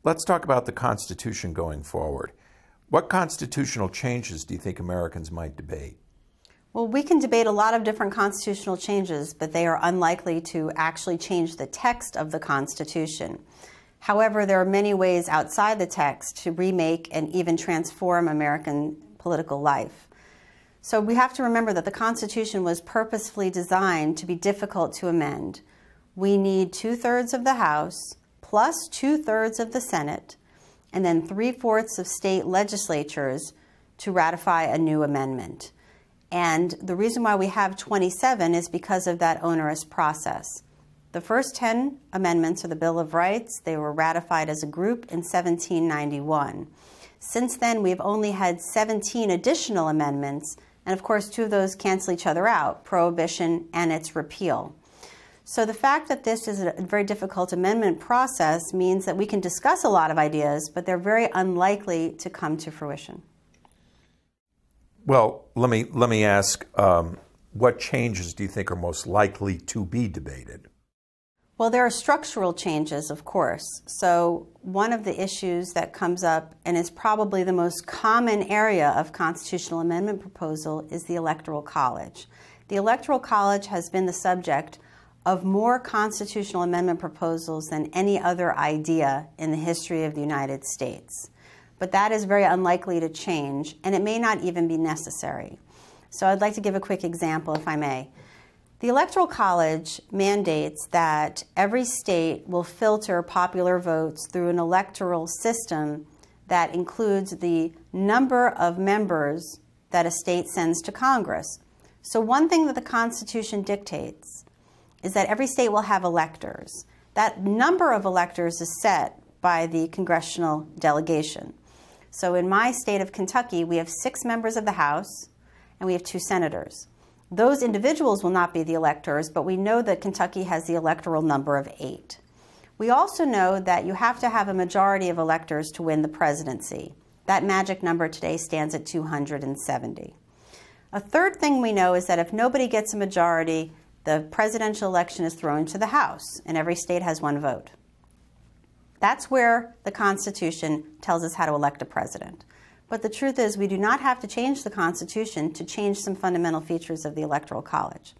Let's talk about the Constitution going forward. What constitutional changes do you think Americans might debate? Well, we can debate a lot of different constitutional changes, but they are unlikely to actually change the text of the Constitution. However, there are many ways outside the text to remake and even transform American political life. So we have to remember that the Constitution was purposefully designed to be difficult to amend. We need 2/3 of the House, plus 2/3 of the Senate, and then 3/4 of state legislatures to ratify a new amendment. And the reason why we have 27 is because of that onerous process. The first 10 amendments are the Bill of Rights. They were ratified as a group in 1791. Since then, we've only had 17 additional amendments, and of course, 2 of those cancel each other out, prohibition and its repeal. So the fact that this is a very difficult amendment process means that we can discuss a lot of ideas, but they're very unlikely to come to fruition. Well, let me ask, what changes do you think are most likely to be debated? Well, there are structural changes, of course. So one of the issues that comes up, and is probably the most common area of constitutional amendment proposal, is the Electoral College. The Electoral College has been the subject of more constitutional amendment proposals than any other idea in the history of the United States. But that is very unlikely to change, and it may not even be necessary. So I'd like to give a quick example, if I may. The Electoral College mandates that every state will filter popular votes through an electoral system that includes the number of members that a state sends to Congress. So one thing that the Constitution dictates is that every state will have electors. That number of electors is set by the congressional delegation. So in my state of Kentucky, we have 6 members of the House and we have 2 senators. Those individuals will not be the electors, but we know that Kentucky has the electoral number of 8. We also know that you have to have a majority of electors to win the presidency. That magic number today stands at 270. A third thing we know is that if nobody gets a majority, the presidential election is thrown to the House, and every state has 1 vote. That's where the Constitution tells us how to elect a president. But the truth is, we do not have to change the Constitution to change some fundamental features of the Electoral College.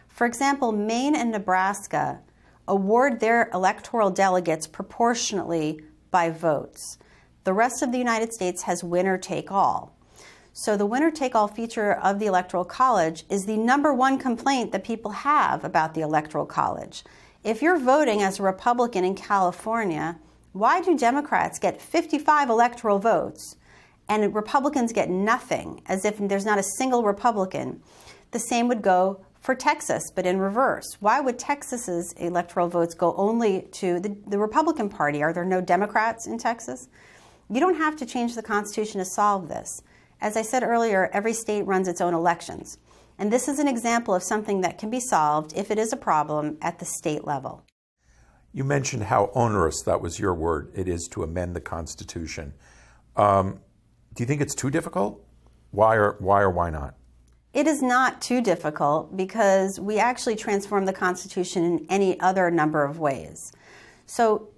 For example, Maine and Nebraska award their electoral delegates proportionately by votes. The rest of the United States has winner-take-all. So the winner-take-all feature of the Electoral College is the #1 complaint that people have about the Electoral College. If you're voting as a Republican in California, why do Democrats get 55 electoral votes and Republicans get nothing, as if there's not a single Republican? The same would go for Texas, but in reverse. Why would Texas's electoral votes go only to the Republican Party? Are there no Democrats in Texas? You don't have to change the Constitution to solve this. As I said earlier, every state runs its own elections. And this is an example of something that can be solved, if it is a problem, at the state level. You mentioned how onerous, that was your word, it is to amend the Constitution. Do you think it's too difficult? Why or why not? It is not too difficult because we actually transform the Constitution in any other number of ways. So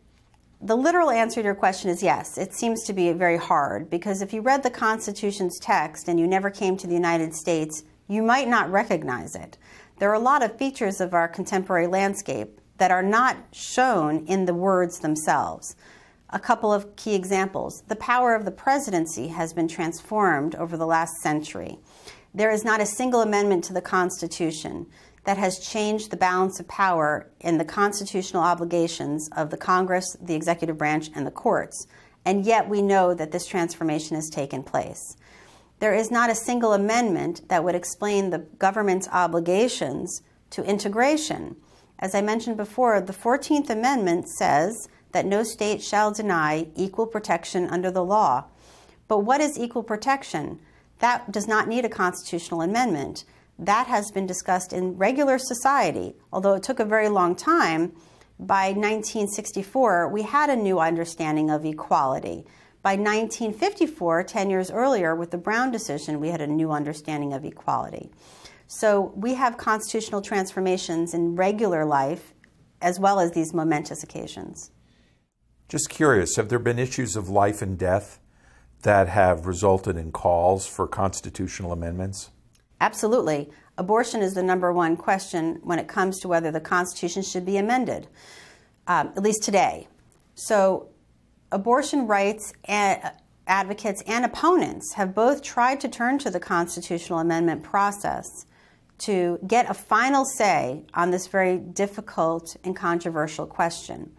the literal answer to your question is yes, it seems to be very hard, because if you read the Constitution's text and you never came to the United States, you might not recognize it. There are a lot of features of our contemporary landscape that are not shown in the words themselves. A couple of key examples. The power of the presidency has been transformed over the last century. There is not a single amendment to the Constitution that has changed the balance of power in the constitutional obligations of the Congress, the executive branch, and the courts. And yet we know that this transformation has taken place. There is not a single amendment that would explain the government's obligations to integration. As I mentioned before, the 14th Amendment says that no state shall deny equal protection under the law. But what is equal protection? That does not need a constitutional amendment. That has been discussed in regular society. Although it took a very long time, by 1964, we had a new understanding of equality. By 1954, 10 years earlier, with the Brown decision, we had a new understanding of equality. So we have constitutional transformations in regular life, as well as these momentous occasions. Just curious, have there been issues of life and death that have resulted in calls for constitutional amendments? Absolutely. Abortion is the number one question when it comes to whether the Constitution should be amended, at least today. So abortion rights advocates and opponents have both tried to turn to the constitutional amendment process to get a final say on this very difficult and controversial question.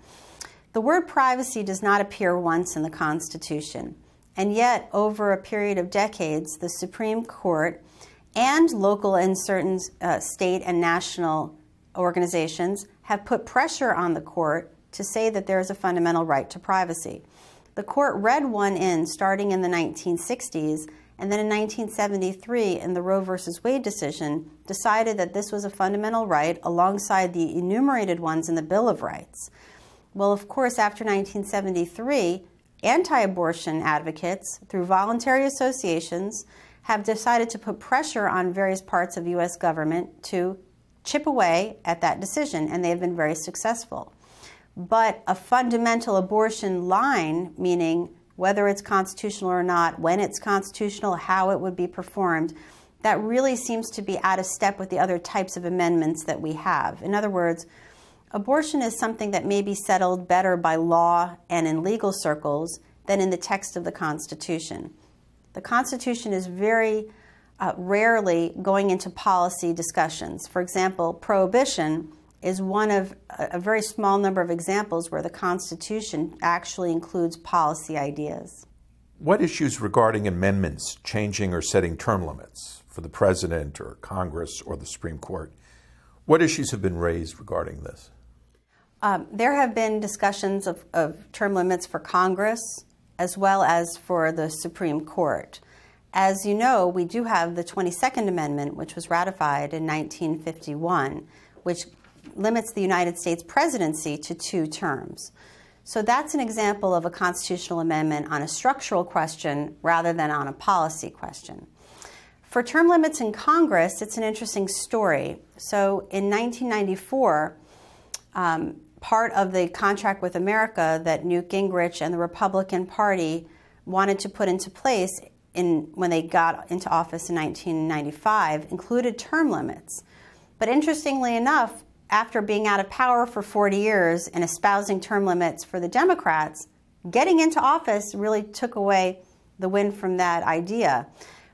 The word privacy does not appear once in the Constitution, and yet over a period of decades, the Supreme Court and local and certain state and national organizations have put pressure on the court to say that there is a fundamental right to privacy. The court read one in starting in the 1960s, and then in 1973, in the Roe v. Wade decision, decided that this was a fundamental right alongside the enumerated ones in the Bill of Rights. Well, of course, after 1973, anti-abortion advocates, through voluntary associations, have decided to put pressure on various parts of U.S. government to chip away at that decision, and they have been very successful. But a fundamental abortion line, meaning whether it's constitutional or not, when it's constitutional, how it would be performed, that really seems to be out of step with the other types of amendments that we have. In other words, abortion is something that may be settled better by law and in legal circles than in the text of the Constitution. The Constitution is very rarely going into policy discussions. For example, prohibition is one of a very small number of examples where the Constitution actually includes policy ideas. What issues regarding amendments changing or setting term limits for the President or Congress or the Supreme Court, what issues have been raised regarding this? There have been discussions of term limits for Congress as well as for the Supreme Court. As you know, we do have the 22nd Amendment, which was ratified in 1951, which limits the United States presidency to 2 terms. So that's an example of a constitutional amendment on a structural question rather than on a policy question. For term limits in Congress, it's an interesting story. So in 1994, part of the contract with America that Newt Gingrich and the Republican Party wanted to put into place when they got into office in 1995 included term limits. But interestingly enough, after being out of power for 40 years and espousing term limits for the Democrats, getting into office really took away the wind from that idea.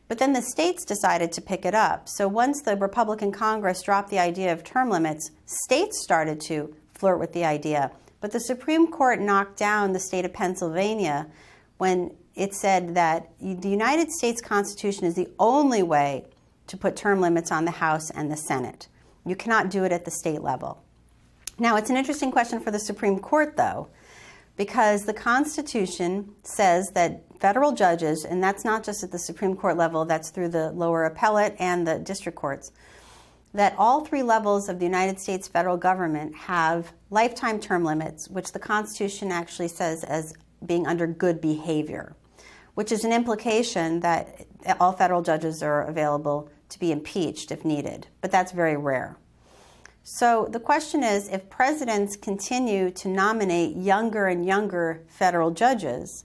But then the states decided to pick it up. So once the Republican Congress dropped the idea of term limits, states started to flirt with the idea. But the Supreme Court knocked down the state of Pennsylvania when it said that the United States Constitution is the only way to put term limits on the House and the Senate. You cannot do it at the state level. Now, it's an interesting question for the Supreme Court, though, because the Constitution says that federal judges, and that's not just at the Supreme Court level, that's through the lower appellate and the district courts, that all 3 levels of the United States federal government have lifetime term limits, which the Constitution actually says as being under good behavior, which is an implication that all federal judges are available to be impeached if needed, but that's very rare. So the question is, if presidents continue to nominate younger and younger federal judges,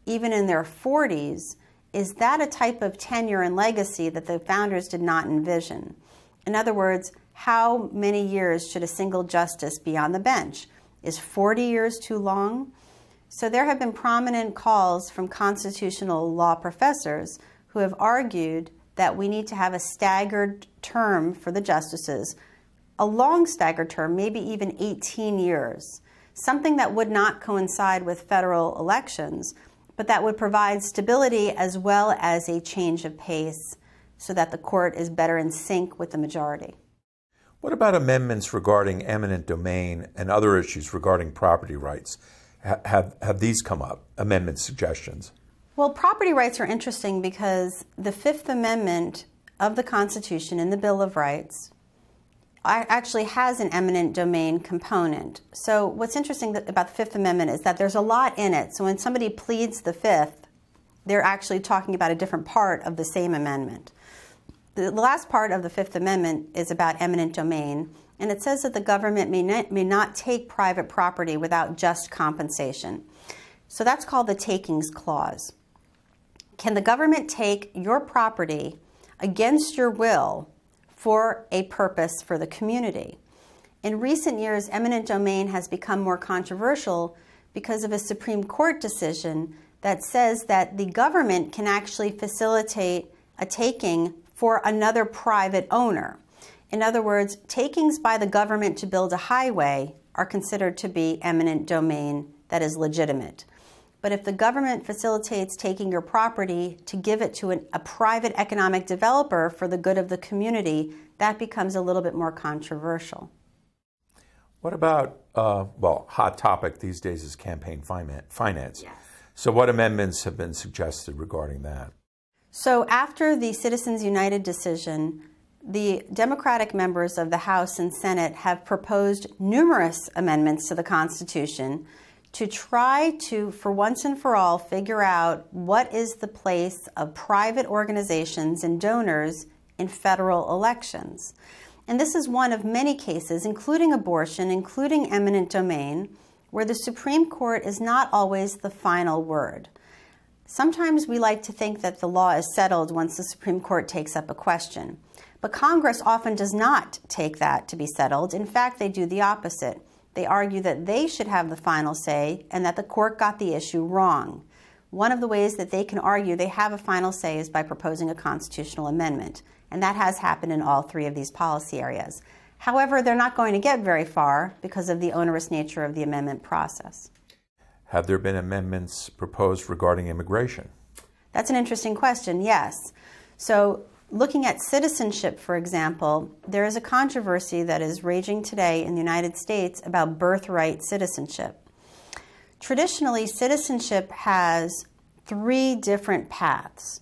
even in their 40s, is that a type of tenure and legacy that the founders did not envision? In other words, how many years should a single justice be on the bench? Is 40 years too long? So there have been prominent calls from constitutional law professors who have argued that we need to have a staggered term for the justices, a long staggered term, maybe even 18 years, something that would not coincide with federal elections, but that would provide stability as well as a change of pace so that the court is better in sync with the majority. What about amendments regarding eminent domain and other issues regarding property rights? Have these come up, amendment suggestions? Well, property rights are interesting because the Fifth Amendment of the Constitution in the Bill of Rights actually has an eminent domain component. So what's interesting about the Fifth Amendment is that there's a lot in it. So when somebody pleads the Fifth, they're actually talking about a different part of the same amendment. The last part of the Fifth Amendment is about eminent domain, And it says that the government may not take private property without just compensation. So that's called the takings clause. Can the government take your property against your will for a purpose for the community? In recent years, eminent domain has become more controversial because of a Supreme Court decision that says that the government can actually facilitate a taking for another private owner. In other words, takings by the government to build a highway are considered to be eminent domain that is legitimate. But if the government facilitates taking your property to give it to a private economic developer for the good of the community, that becomes a little bit more controversial. What about, well, hot topic these days is campaign finance. Yes. So what amendments have been suggested regarding that? So after the Citizens United decision, the Democratic members of the House and Senate have proposed numerous amendments to the Constitution to try to, for once and for all, figure out what is the place of private organizations and donors in federal elections. And this is one of many cases, including abortion, including eminent domain, where the Supreme Court is not always the final word. Sometimes we like to think that the law is settled once the Supreme Court takes up a question. But Congress often does not take that to be settled. In fact, they do the opposite. They argue that they should have the final say and that the court got the issue wrong. One of the ways that they can argue they have a final say is by proposing a constitutional amendment. And that has happened in all three of these policy areas. However, they're not going to get very far because of the onerous nature of the amendment process. Have there been amendments proposed regarding immigration? That's an interesting question, yes. So looking at citizenship, for example, there is a controversy that is raging today in the United States about birthright citizenship. Traditionally, citizenship has three different paths.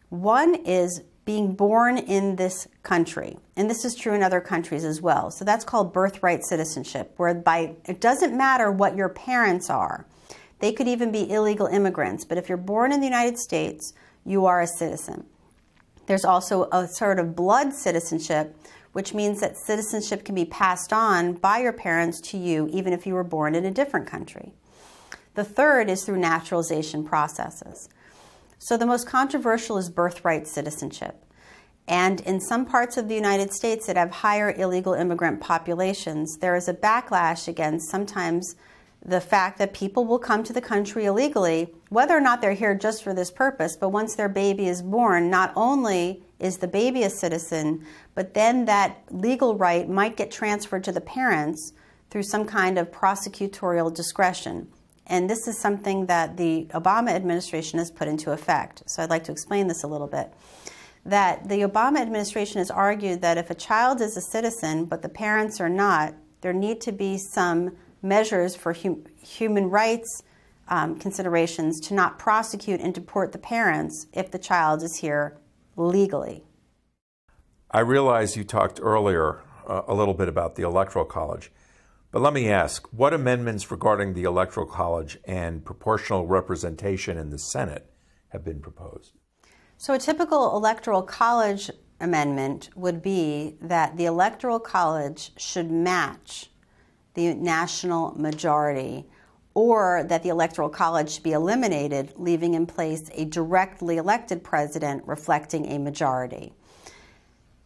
One is being born in this country, and this is true in other countries as well. So that's called birthright citizenship, whereby it doesn't matter what your parents are. They could even be illegal immigrants, but if you're born in the United States, you are a citizen. There's also a sort of blood citizenship, which means that citizenship can be passed on by your parents to you, even if you were born in a different country. The third is through naturalization processes. So the most controversial is birthright citizenship. And in some parts of the United States that have higher illegal immigrant populations, there is a backlash against sometimes the fact that people will come to the country illegally, whether or not they're here just for this purpose, but once their baby is born, not only is the baby a citizen, but then that legal right might get transferred to the parents through some kind of prosecutorial discretion. And this is something that the Obama administration has put into effect. So I'd like to explain this a little bit. That the Obama administration has argued that if a child is a citizen, but the parents are not, there need to be some measures for human rights considerations to not prosecute and deport the parents if the child is here legally. I realize you talked earlier a little bit about the Electoral College, but let me ask, what amendments regarding the Electoral College and proportional representation in the Senate have been proposed? So a typical Electoral College amendment would be that the Electoral College should match the national majority, or that the Electoral College should be eliminated, leaving in place a directly elected president reflecting a majority.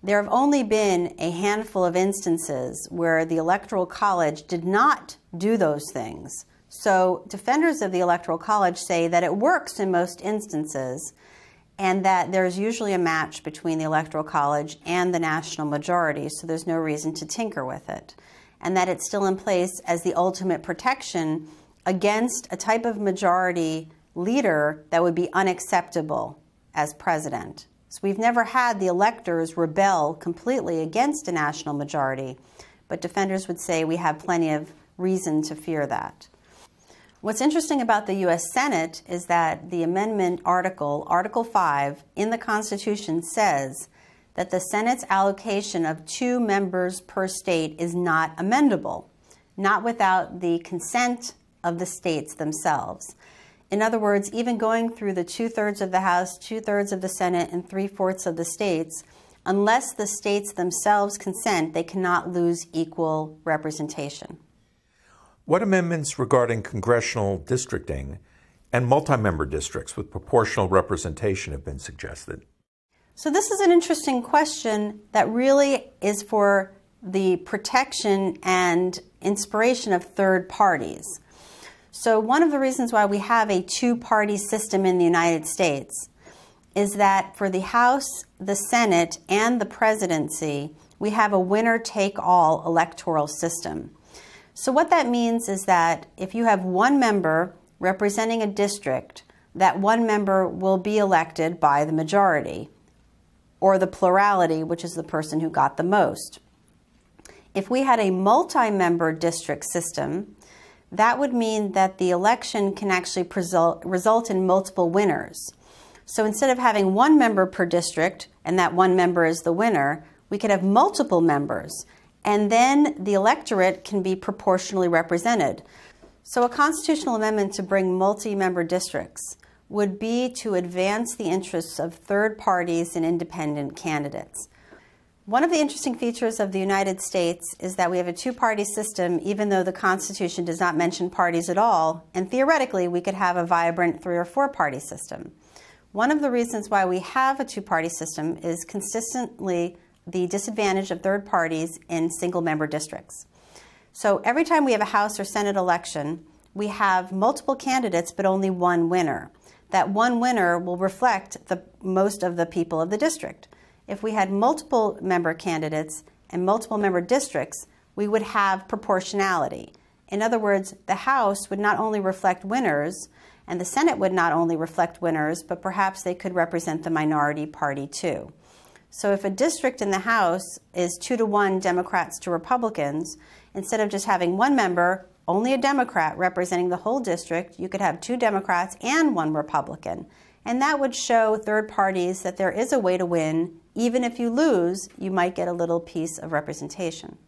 There have only been a handful of instances where the Electoral College did not do those things. So defenders of the Electoral College say that it works in most instances and that there's usually a match between the Electoral College and the national majority, so there's no reason to tinker with it. And that it's still in place as the ultimate protection against a type of majority leader that would be unacceptable as president. So we've never had the electors rebel completely against a national majority, but defenders would say we have plenty of reason to fear that. What's interesting about the U.S. Senate is that the amendment article, Article 5, in the Constitution says that the Senate's allocation of 2 members per state is not amendable, not without the consent of the states themselves. In other words, even going through the 2/3 of the House, 2/3 of the Senate, and 3/4 of the states, unless the states themselves consent, they cannot lose equal representation. What amendments regarding congressional districting and multi-member districts with proportional representation have been suggested? So this is an interesting question that really is for the protection and inspiration of third parties. So one of the reasons why we have a two-party system in the United States is that for the House, the Senate, and the presidency, we have a winner-take-all electoral system. So what that means is that if you have one member representing a district, that one member will be elected by the majority, or the plurality, which is the person who got the most. If we had a multi-member district system, that would mean that the election can actually result in multiple winners. So instead of having one member per district, and that one member is the winner, we could have multiple members, and then the electorate can be proportionally represented. So a constitutional amendment to bring multi-member districts would be to advance the interests of third parties and independent candidates. One of the interesting features of the United States is that we have a two-party system, even though the Constitution does not mention parties at all, and theoretically we could have a vibrant 3- or 4-party system. One of the reasons why we have a two-party system is consistently the disadvantage of third parties in single-member districts. So every time we have a House or Senate election, we have multiple candidates but only one winner. That one winner will reflect most of the people of the district. If we had multiple member candidates and multiple member districts, we would have proportionality. In other words, the House would not only reflect winners, and the Senate would not only reflect winners, but perhaps they could represent the minority party too. So if a district in the House is 2-to-1 Democrats to Republicans, instead of just having one member, only a Democrat representing the whole district, you could have 2 Democrats and 1 Republican. And that would show third parties that there is a way to win. Even if you lose, you might get a little piece of representation.